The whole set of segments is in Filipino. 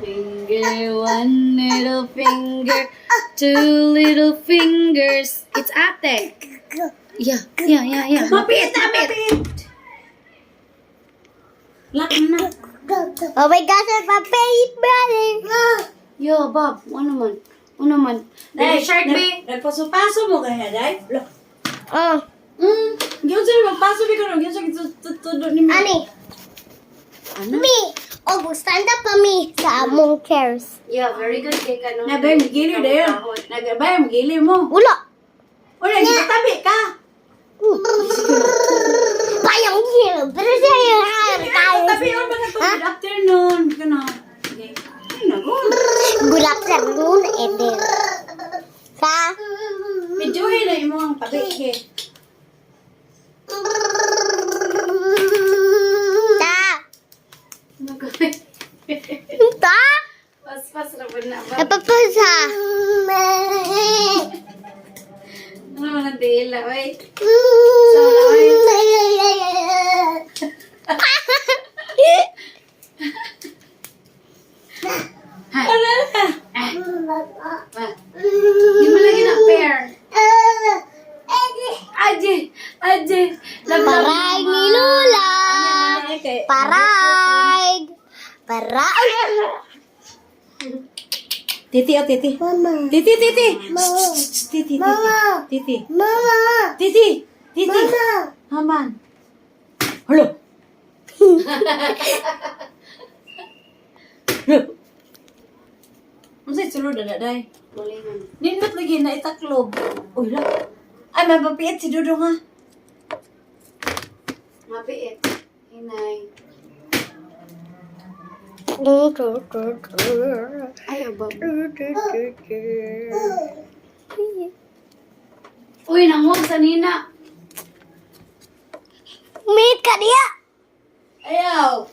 Finger, one little finger, two little fingers. It's ate. Yeah. Mapit. Lock na. Oh my gosh, it's my baby brother. Yo, Bob, ano man. Dahil shark be. Nagpaso-paso mo kaya, day? Oh, Gyon sa'yo, magpaso bi ka no? Gyon sa'yo, tutudod ni mo. Ani. Me. Oh, stand up for me. Sa among cares. Yeah, very good cake, ano. Nabay, magili da yun. Nagabay, magili mo. Wala. O, nagitabi ka. Payang gila. Pero sa'yo, Tabi yun, mga to. Good afternoon. Gano. Okay. Ay, nago. Good afternoon, Eden. Sa? Medyo na yung mga tabi. Okay. Sa? Magkabit. Ta? Pas na ba na ba? Napapasa. Ano man ang dila, wait. Ano na? Di mo lagi na pair. Aje. Paray ni Lola. Paray. Paray. Titi, oh, titi. Mama. Titi. Mama. Titi. Mama. Titi. Mama. Titi. Mama. Haman. Halo. Ano sa'yo sulod na day? Malingan. Nindot lagi na itaklob. Uy, lang. Ay, mapapiit si Dudong ha. Mapiit. Hinay. Ayaw ba? Uy, nanguwag sa nina. Umihit ka diya. Ayaw.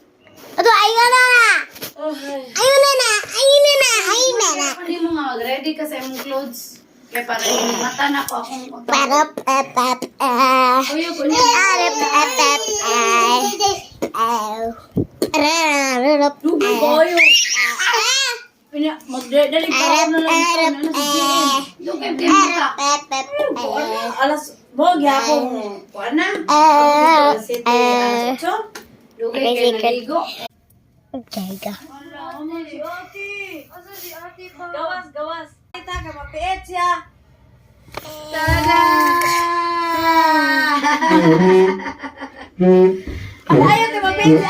Ato, ayaw na na. Okay. Ayaw na na. Ayaw na na. Ayaw na na. Hindi mo nga mag-ready ka sa imong clothes. Kaya para yung mata na ko akong utang. Para pep. Uy, ko niya. Dugo kayo. Pinya, magdadali pa ako na lang. Ano si Jane? Dugay kayo mata. Alas, bogi ako. Kuha na. Alas 7, alas 8. Dugay kayo naligo. Jaiga. Wala, ano si Ate? Asa si Ate pa? Gawas. Kita ka, mapiit siya. Tada! Ayaw, mapiit siya.